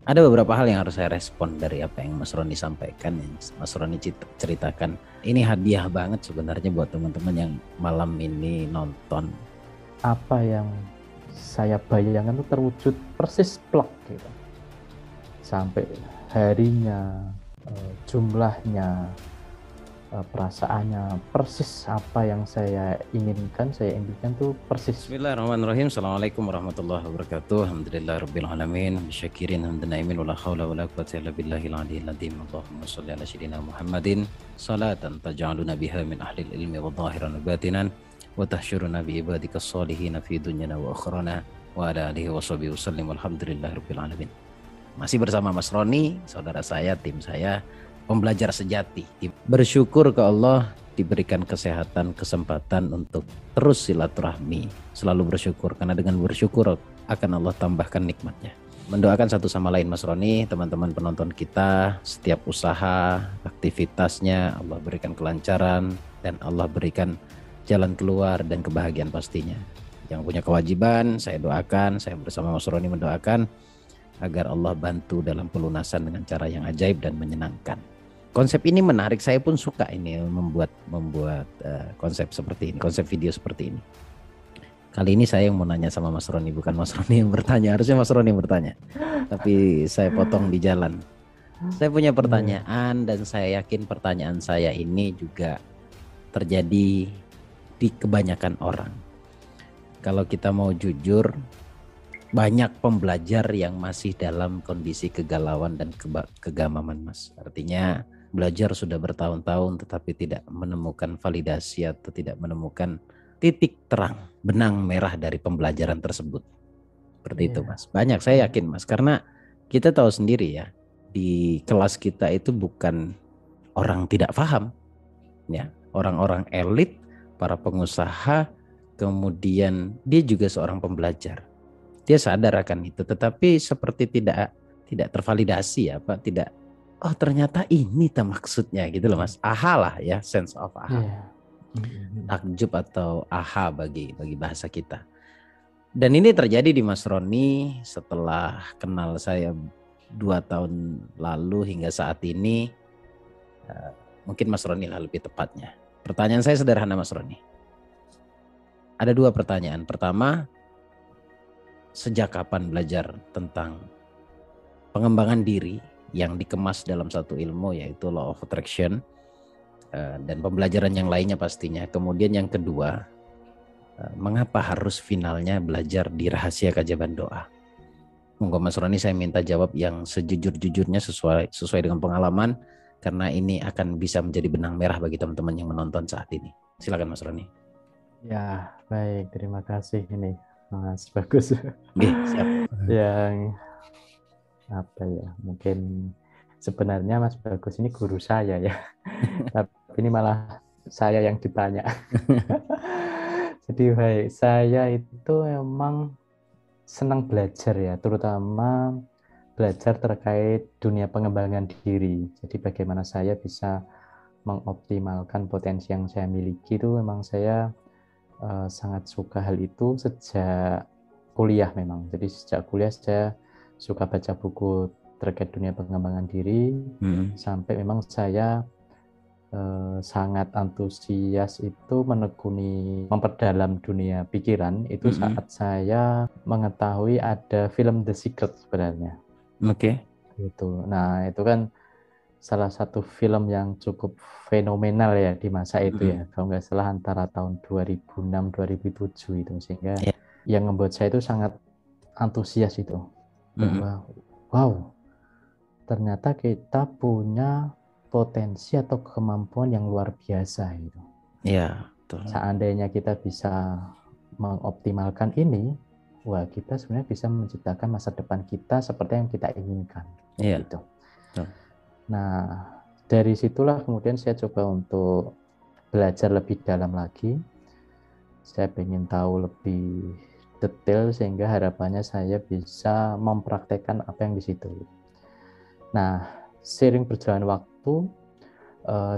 Ada beberapa hal yang harus saya respon dari apa yang Mas Roni sampaikan, yang Mas Roni ceritakan. Ini hadiah banget sebenarnya buat teman-teman yang malam ini nonton. Apa yang saya bayangkan itu terwujud persis plek gitu. Sampai harinya, jumlahnya, perasaannya persis apa yang saya impikan tuh persis. Bismillahirrahmanirrahim. Assalamualaikum warahmatullahi wabarakatuh. Alhamdulillahirrahmanirrahim. Syakirin hamdan naimin wala khawla wala quwwata illa billahil aliyyil azim. Allahumma shalli ala sayyidina Muhammadin salatan taj'aluna biha min ahlil ilmi wa dhahiran wa batinan wa tahsyuruna bi ibadika salihin fi dunyana wa akhrana wa ala alihi wa sahbihi wasallim. Walhamdulillahirabbil alamin. Masih bersama Mas Roni, saudara saya, tim saya, pembelajar sejati. Bersyukur ke Allah diberikan kesehatan, kesempatan untuk terus silaturahmi. Selalu bersyukur, karena dengan bersyukur akan Allah tambahkan nikmatnya. Mendoakan satu sama lain Mas Roni, teman-teman penonton kita, setiap usaha, aktivitasnya Allah berikan kelancaran dan Allah berikan jalan keluar dan kebahagiaan pastinya. Yang punya kewajiban, saya doakan, saya bersama Mas Roni mendoakan agar Allah bantu dalam pelunasan dengan cara yang ajaib dan menyenangkan. Konsep ini menarik, saya pun suka ini membuat konsep seperti ini, konsep video seperti ini. Kali ini saya yang mau nanya sama Mas Roni, bukan Mas Roni yang bertanya. Harusnya Mas Roni yang bertanya, tapi saya potong di jalan. Saya punya pertanyaan dan saya yakin pertanyaan saya ini juga terjadi di kebanyakan orang. Kalau kita mau jujur, banyak pembelajar yang masih dalam kondisi kegalauan dan kegamaman, Mas. Artinya belajar sudah bertahun-tahun tetapi tidak menemukan validasi atau tidak menemukan titik terang, benang merah dari pembelajaran tersebut. Seperti itu, Mas. Banyak, saya yakin, Mas, karena kita tahu sendiri ya, di kelas kita itu bukan orang tidak paham, ya, orang-orang elit, para pengusaha, kemudian dia juga seorang pembelajar. Dia sadar akan itu, tetapi seperti tidak tervalidasi ya, Pak, tidak. Oh, ternyata ini tak maksudnya gitu loh, Mas. Aha lah ya, sense of aha. Takjub atau aha bagi bahasa kita. Dan ini terjadi di Mas Roni setelah kenal saya 2 tahun lalu hingga saat ini. Mungkin Mas Roni lah lebih tepatnya. Pertanyaan saya sederhana, Mas Roni. Ada 2 pertanyaan. Pertama, sejak kapan belajar tentang pengembangan diri yang dikemas dalam satu ilmu, yaitu Law of Attraction, dan pembelajaran yang lainnya pastinya. Kemudian yang kedua, mengapa harus finalnya belajar di rahasia keajaiban doa? Monggo Mas Roni, saya minta jawab yang sejujur-jujurnya sesuai dengan pengalaman, karena ini akan bisa menjadi benang merah bagi teman-teman yang menonton saat ini. Silakan Mas Roni. Ya, baik. Terima kasih ini, Mas Bagus. Siap. Yang apa ya? Mungkin sebenarnya Mas Bagus ini guru saya ya. Tapi ini malah saya yang ditanya. Jadi baik, saya itu emang senang belajar ya, terutama belajar terkait dunia pengembangan diri. Jadi bagaimana saya bisa mengoptimalkan potensi yang saya miliki itu memang saya sangat suka hal itu sejak kuliah memang. Jadi sejak kuliah saya suka baca buku terkait dunia pengembangan diri sampai memang saya sangat antusias itu menekuni memperdalam dunia pikiran itu saat saya mengetahui ada film The Secret sebenarnya. Oke. Itu. Nah, itu kan salah satu film yang cukup fenomenal ya di masa itu ya. Kalau nggak salah antara tahun 2006-2007 itu, sehingga yang membuat saya itu sangat antusias itu. Bahwa wow, ternyata kita punya potensi atau kemampuan yang luar biasa itu. Iya, betul. Seandainya kita bisa mengoptimalkan ini, wah kita sebenarnya bisa menciptakan masa depan kita seperti yang kita inginkan. Iya. Gitu. Betul. Nah, dari situlah kemudian saya coba untuk belajar lebih dalam lagi. Saya ingin tahu lebih detail sehingga harapannya saya bisa mempraktekkan apa yang di situ. Nah, seiring berjalan waktu,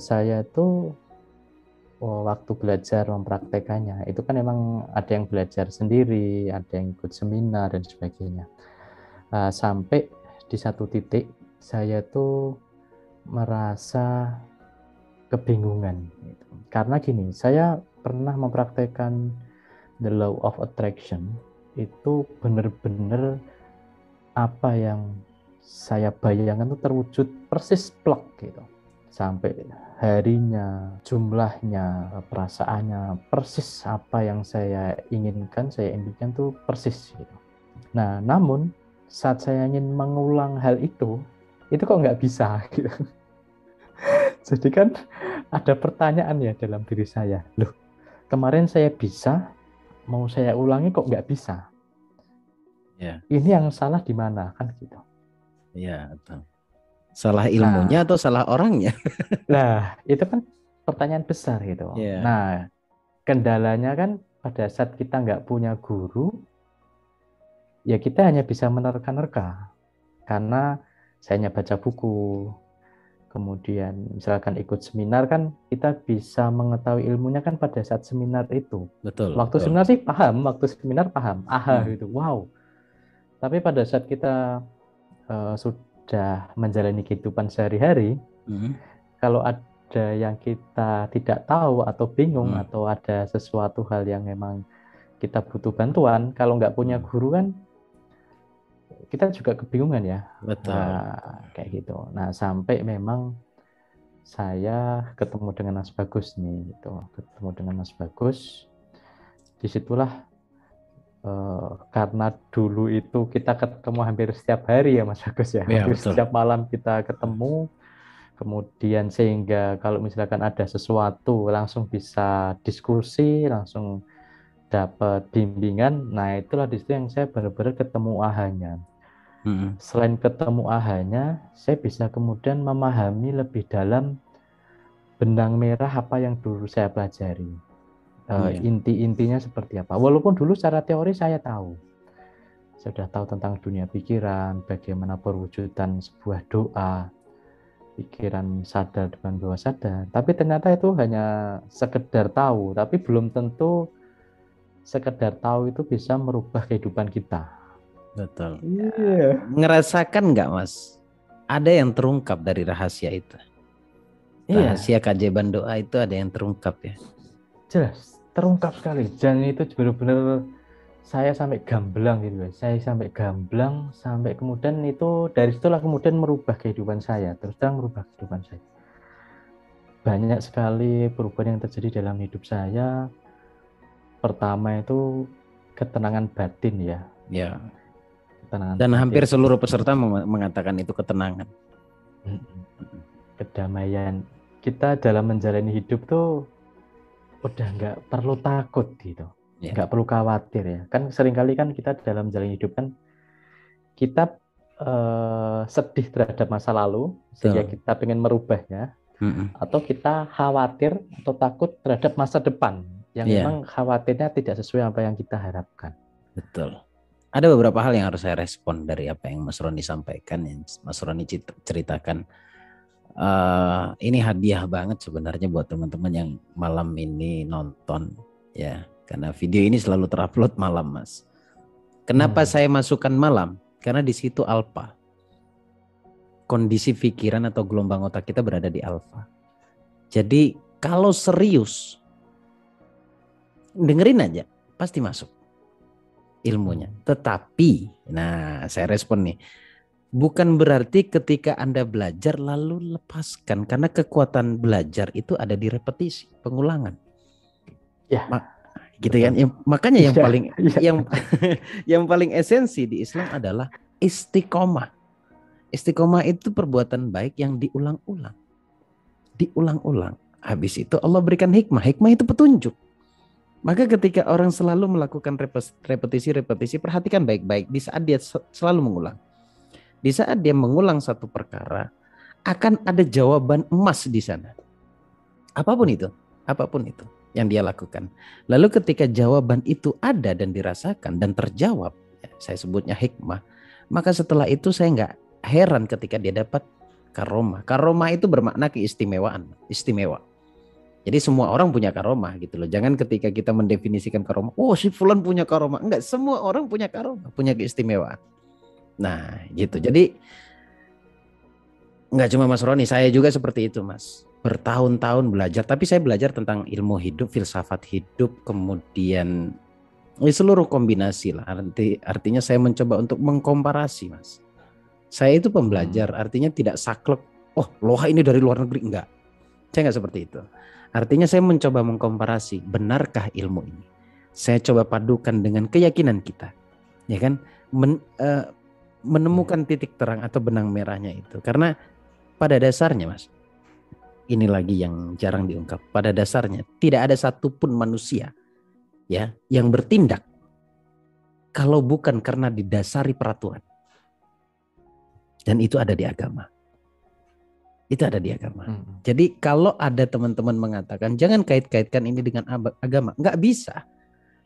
saya itu waktu belajar mempraktekannya itu kan memang ada yang belajar sendiri, ada yang ikut seminar dan sebagainya. Sampai di satu titik saya tuh merasa kebingungan gitu. Karena gini, saya pernah mempraktekkan the law of attraction, itu benar-benar apa yang saya bayangkan itu terwujud persis plek gitu. Sampai harinya, jumlahnya, perasaannya, persis apa yang saya inginkan tuh persis gitu. Nah, namun saat saya ingin mengulang hal itu kok nggak bisa gitu. Jadi kan ada pertanyaan ya dalam diri saya. Loh, kemarin saya bisa, mau saya ulangi kok nggak bisa. Ya, Ini yang salah di mana kan gitu. ya, betul. Salah Nah, ilmunya atau salah orangnya? itu kan pertanyaan besar gitu. Ya, Nah, kendalanya kan pada saat kita nggak punya guru, ya kita hanya bisa menerka-nerka. Karena saya hanya baca buku, kemudian misalkan ikut seminar kan kita bisa mengetahui ilmunya kan pada saat seminar itu. betul, Waktu betul. seminar sih paham, waktu seminar paham, aha Hmm. gitu, wow. Tapi pada saat kita sudah menjalani kehidupan sehari-hari, Hmm. kalau ada yang kita tidak tahu atau bingung Hmm. atau ada sesuatu hal yang memang kita butuh bantuan, kalau nggak punya Hmm. guru kan kita juga kebingungan ya. Betul. Nah, kayak gitu. Nah, sampai memang saya ketemu dengan Mas Bagus nih, gitu. Ketemu dengan Mas Bagus. Disitulah karena dulu itu kita ketemu hampir setiap hari ya Mas Bagus ya, Ya, hampir betul. setiap malam kita ketemu. Kemudian sehingga kalau misalkan ada sesuatu langsung bisa diskusi, langsung dapat bimbingan. Nah, itulah di situ yang saya benar-benar ketemu ahanya. Hmm. Selain ketemu ahanya, saya bisa kemudian memahami lebih dalam benang merah apa yang dulu saya pelajari. Ya, Inti-intinya seperti apa. Walaupun dulu secara teori saya tahu. Saya sudah tahu tentang dunia pikiran, bagaimana perwujudan sebuah doa, pikiran sadar dengan bawah sadar. Tapi ternyata itu hanya sekedar tahu, tapi belum tentu sekedar tahu itu bisa merubah kehidupan kita. betul. Ya, Iya. ngerasakan nggak, Mas? Ada yang terungkap dari rahasia itu. Iya, Rahasia keajaiban doa itu ada yang terungkap ya. jelas. Terungkap sekali. Dan itu benar-benar saya sampai gamblang gitu ya. Saya sampai gamblang, sampai kemudian itu dari situlah kemudian merubah kehidupan saya. Terus terang merubah kehidupan saya. Banyak sekali perubahan yang terjadi dalam hidup saya. Pertama itu ketenangan batin ya. Ya. Ketenangan Dan hampir batin. seluruh peserta mengatakan itu ketenangan. Kedamaian. Kita dalam menjalani hidup tuh udah nggak perlu takut gitu. Ya. Nggak perlu khawatir ya. Kan seringkali kan kita dalam menjalani hidup kan kita sedih terhadap masa lalu sehingga Betul. kita ingin merubahnya, Mm-mm. atau kita khawatir atau takut terhadap masa depan yang Ya, memang khawatirnya tidak sesuai apa yang kita harapkan. betul. Ada beberapa hal yang harus saya respon dari apa yang Mas Roni sampaikan, yang Mas Roni ceritakan. Ini hadiah banget sebenarnya buat teman-teman yang malam ini nonton ya, karena video ini selalu terupload malam, Mas. Kenapa saya masukkan malam? Karena di situ alfa. Kondisi pikiran atau gelombang otak kita berada di alfa. Jadi kalau serius dengerin aja pasti masuk ilmunya. Tetapi, nah saya respon nih, bukan berarti ketika Anda belajar lalu lepaskan, karena kekuatan belajar itu ada di repetisi, pengulangan. Ya, Gitu betul. kan? Makanya yang paling ya. yang paling esensi di Islam adalah istiqomah. Istiqomah itu perbuatan baik yang diulang-ulang. Diulang-ulang. Habis itu Allah berikan hikmah. Hikmah itu petunjuk. Maka ketika orang selalu melakukan repetisi, perhatikan baik-baik di saat dia selalu mengulang. Di saat dia mengulang satu perkara, akan ada jawaban emas di sana. Apapun itu yang dia lakukan. Lalu ketika jawaban itu ada dan dirasakan dan terjawab, saya sebutnya hikmah, maka setelah itu saya nggak heran ketika dia dapat karomah. Karomah itu bermakna keistimewaan, istimewa. Jadi semua orang punya karomah gitu loh. Jangan ketika kita mendefinisikan karomah, oh si fulan punya karomah. Enggak, semua orang punya karomah, punya keistimewaan. Nah, gitu. Jadi nggak cuma Mas Roni, saya juga seperti itu, Mas. Bertahun-tahun belajar, tapi saya belajar tentang ilmu hidup, filsafat hidup, kemudian seluruh kombinasi lah. Artinya saya mencoba untuk mengkomparasi, Mas. Saya itu pembelajar, artinya tidak saklek. Oh, loha ini dari luar negeri, enggak. Saya nggak seperti itu. Artinya saya mencoba mengkomparasi, benarkah ilmu ini? Saya coba padukan dengan keyakinan kita, ya kan? Menemukan titik terang atau benang merahnya itu. Karena pada dasarnya, Mas, ini lagi yang jarang diungkap. Pada dasarnya tidak ada satupun manusia ya yang bertindak kalau bukan karena didasari peraturan. Dan itu ada di agama. Itu ada di agama. Jadi kalau ada teman-teman mengatakan jangan kait-kaitkan ini dengan agama, nggak bisa.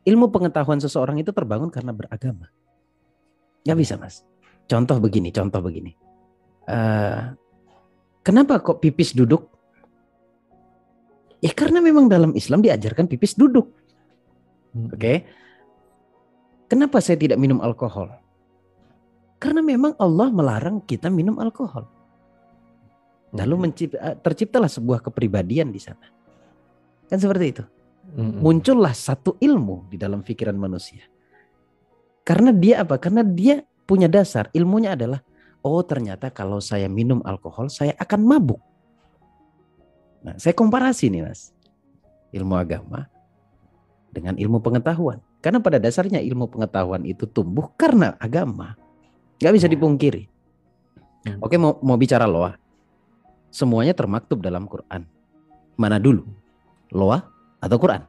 Ilmu pengetahuan seseorang itu terbangun karena beragama. Nggak bisa, Mas. Contoh begini. Kenapa kok pipis duduk? Ya karena memang dalam Islam diajarkan pipis duduk. Oke. Kenapa saya tidak minum alkohol? Karena memang Allah melarang kita minum alkohol. Lalu terciptalah sebuah kepribadian di sana. Kan seperti itu. Muncullah satu ilmu di dalam pikiran manusia. Karena dia apa? Karena dia punya dasar. Ilmunya adalah, oh ternyata kalau saya minum alkohol saya akan mabuk. Nah, saya komparasi nih, Mas. Ilmu agama dengan ilmu pengetahuan. Karena pada dasarnya ilmu pengetahuan itu tumbuh karena agama. Gak bisa dipungkiri. Oke, mau bicara loa. Semuanya termaktub dalam Quran. Mana dulu? Loa atau Quran?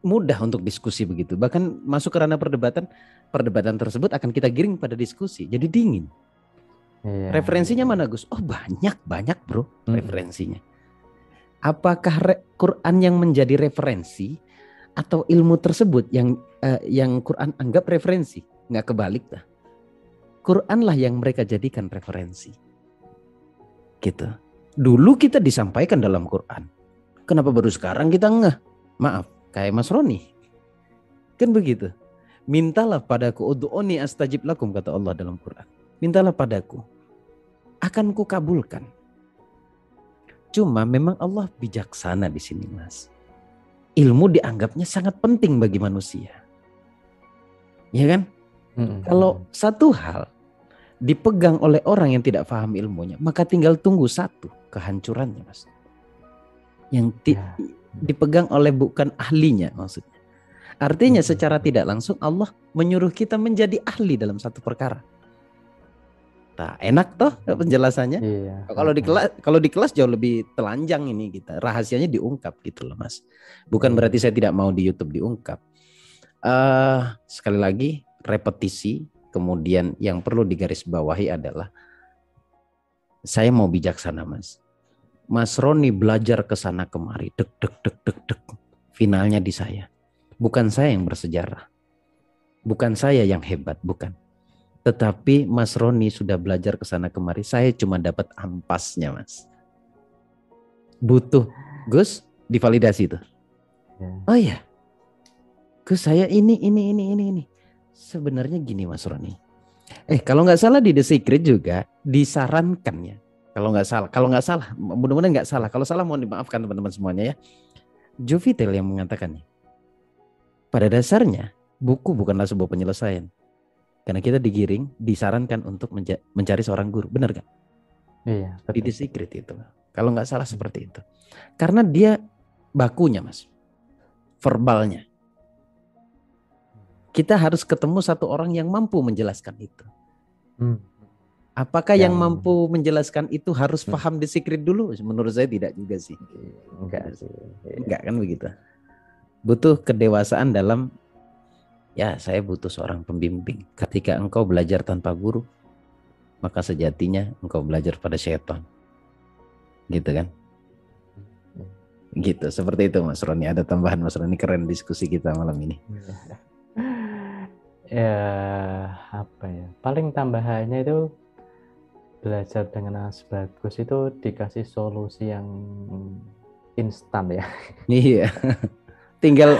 Mudah untuk diskusi begitu. Bahkan masuk ke ranah perdebatan tersebut akan kita giring pada diskusi. Jadi dingin. Referensinya mana, Gus? Oh banyak bro referensinya. Apakah Quran yang menjadi referensi atau ilmu tersebut yang Quran anggap referensi? Nggak kebalik dah. Quran lah yang mereka jadikan referensi. Gitu. Dulu kita disampaikan dalam Quran. Kenapa baru sekarang kita ngeh? Maaf, kayak Mas Roni. Kan begitu. Mintalah padaku, ud'uni astajib lakum, kata Allah dalam Quran. Mintalah padaku, akan kukabulkan. Cuma memang Allah bijaksana di sini, Mas. Ilmu dianggapnya sangat penting bagi manusia. Ya kan? Kalau satu hal dipegang oleh orang yang tidak paham ilmunya, maka tinggal tunggu satu kehancurannya, Mas. Yang dipegang oleh bukan ahlinya maksudnya. Artinya secara tidak langsung Allah menyuruh kita menjadi ahli dalam satu perkara. Nah, enak toh penjelasannya. Kalau di kelas jauh lebih telanjang ini kita. Rahasianya diungkap gitu loh, Mas. Bukan berarti saya tidak mau di YouTube diungkap. Sekali lagi repetisi. Kemudian yang perlu digarisbawahi adalah saya mau bijaksana, Mas. Mas Roni belajar ke sana kemari, dek. Finalnya di saya. Bukan saya yang bersejarah. Bukan saya yang hebat, bukan. Tetapi Mas Roni sudah belajar ke sana kemari, saya cuma dapat ampasnya, Mas. Butuh, Gus, divalidasi itu. Oh iya. Gus, saya ini. Sebenarnya gini, Mas Roni. Kalau nggak salah di The Secret juga disarankan ya. Kalau nggak salah, mudah-mudahan nggak salah. Kalau salah mohon dimaafkan teman-teman semuanya ya. Jovitel yang mengatakannya. Pada dasarnya buku bukanlah sebuah penyelesaian. Karena kita digiring, disarankan untuk mencari seorang guru, benar gak? Iya. Di The Secret itu, kalau nggak salah seperti itu. Karena dia bakunya, Mas, verbalnya. Kita harus ketemu satu orang yang mampu menjelaskan itu. Apakah yang mampu menjelaskan itu harus paham The Secret dulu? Menurut saya tidak juga sih. Enggak sih. Enggak kan begitu. Butuh kedewasaan dalam, ya saya butuh seorang pembimbing. Ketika engkau belajar tanpa guru, maka sejatinya engkau belajar pada syaitan. Gitu kan? Gitu, seperti itu Mas Roni. Ada tambahan Mas Roni, keren diskusi kita malam ini. Ya, apa ya? Paling tambahannya itu belajar dengan Mas Bagus itu dikasih solusi yang instan ya. Iya. Tinggal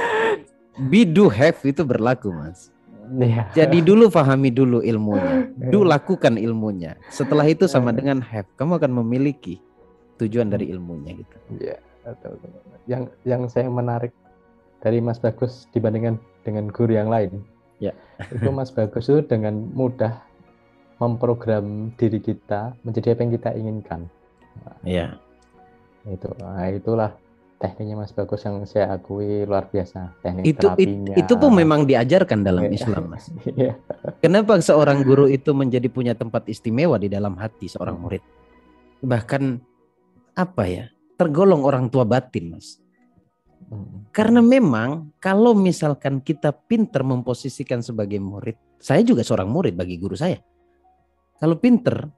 be do have itu berlaku, Mas. Iya. Jadi dulu pahami dulu ilmunya, dulu lakukan ilmunya. Setelah itu sama dengan have, kamu akan memiliki tujuan dari ilmunya gitu. Iya, betul. Yang saya menarik dari Mas Bagus dibandingkan dengan guru yang lain, Ya. itu Mas Bagus itu dengan mudah memprogram diri kita menjadi apa yang kita inginkan. Iya. Itulah tekniknya Mas Bagus yang saya akui luar biasa. Teknik terapinya. Itu pun memang diajarkan dalam Islam, Mas. Iya. Kenapa seorang guru itu menjadi punya tempat istimewa di dalam hati seorang murid? Bahkan tergolong orang tua batin, Mas. Karena memang kalau misalkan kita pinter memposisikan sebagai murid, saya juga seorang murid bagi guru saya. Kalau pinter,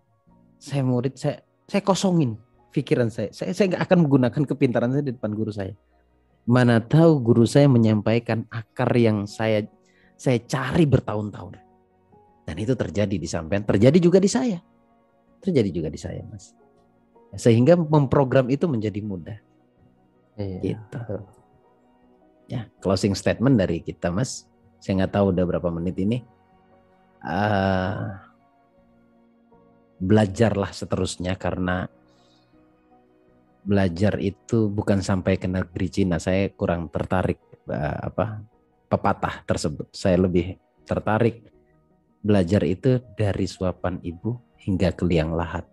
saya murid, saya kosongin pikiran saya. Saya nggak akan menggunakan kepintaran saya di depan guru saya. Mana tahu guru saya menyampaikan akar yang saya cari bertahun-tahun. Dan itu terjadi di sampean, terjadi juga di saya. Terjadi juga di saya, Mas. Sehingga memprogram itu menjadi mudah. Iya. Gitu. Ya, closing statement dari kita, Mas. Saya nggak tahu udah berapa menit ini. Belajarlah seterusnya, karena belajar itu bukan sampai ke negeri Cina. Saya kurang tertarik pepatah tersebut. Saya lebih tertarik belajar itu dari suapan ibu hingga ke liang lahat.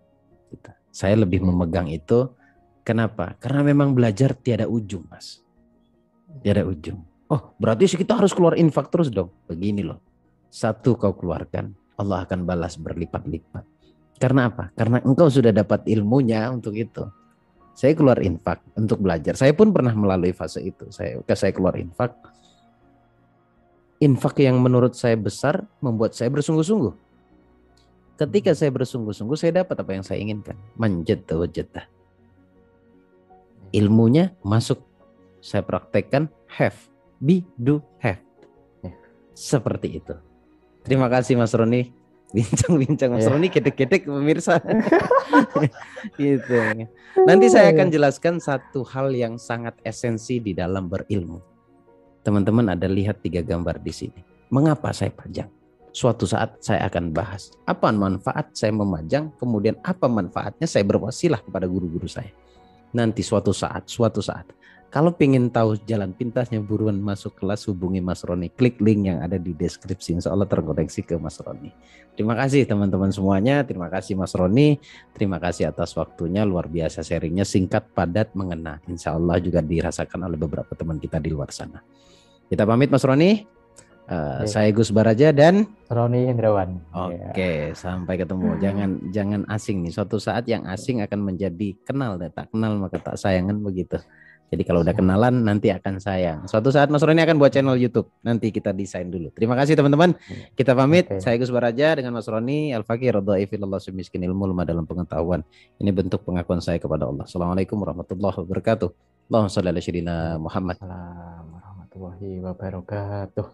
Gitu. Saya lebih memegang itu. Kenapa? Karena memang belajar tiada ujung, Mas. Tiada ujung. Oh, berarti kita harus keluar infak terus dong. Begini loh. Satu kau keluarkan, Allah akan balas berlipat-lipat. Karena apa? Karena engkau sudah dapat ilmunya untuk itu. Saya keluar infak untuk belajar. Saya pun pernah melalui fase itu. Saya keluar infak. Infak yang menurut saya besar membuat saya bersungguh-sungguh. Ketika saya bersungguh-sungguh, saya dapat apa yang saya inginkan. Manjadda wajadda. Ilmunya masuk. Saya praktekkan have, be, do, have. Seperti itu. Terima kasih Mas Roni. Bincang-bincang Mas Roni kedek-kedek pemirsa. Gitu. Nanti saya akan jelaskan satu hal yang sangat esensi di dalam berilmu. Teman-teman ada lihat 3 gambar di sini. Mengapa saya pajang? Suatu saat saya akan bahas apa manfaat saya memajang, kemudian apa manfaatnya saya berwasilah kepada guru-guru saya. Nanti suatu saat. Kalau pengen tahu jalan pintasnya, buruan masuk kelas, hubungi Mas Roni. Klik link yang ada di deskripsi. Insya Allah terkoneksi ke Mas Roni. Terima kasih teman-teman semuanya. Terima kasih Mas Roni. Terima kasih atas waktunya. Luar biasa sharingnya, singkat, padat, mengena. Insya Allah juga dirasakan oleh beberapa teman kita di luar sana. Kita pamit Mas Roni. Saya Gus Baraja dan Roni Hendrawan. Oke, sampai ketemu. Jangan asing nih. Suatu saat yang asing akan menjadi kenal. Tak kenal maka tak sayangan, begitu. Jadi kalau udah kenalan nanti akan sayang. Suatu saat Mas Roni akan buat channel YouTube. Nanti kita desain dulu. Terima kasih teman-teman. Kita pamit. Saya Gus Baraja dengan Mas Roni. Al-Fakir radha'ifillallah semiskin ilmu lemah dalam pengetahuan. Ini bentuk pengakuan saya kepada Allah. Assalamualaikum warahmatullahi wabarakatuh. Allahumma shalli ala sayyidina Muhammad. Assalamualaikum warahmatullahi wabarakatuh.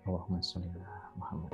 Allahumma shalli ala Muhammad.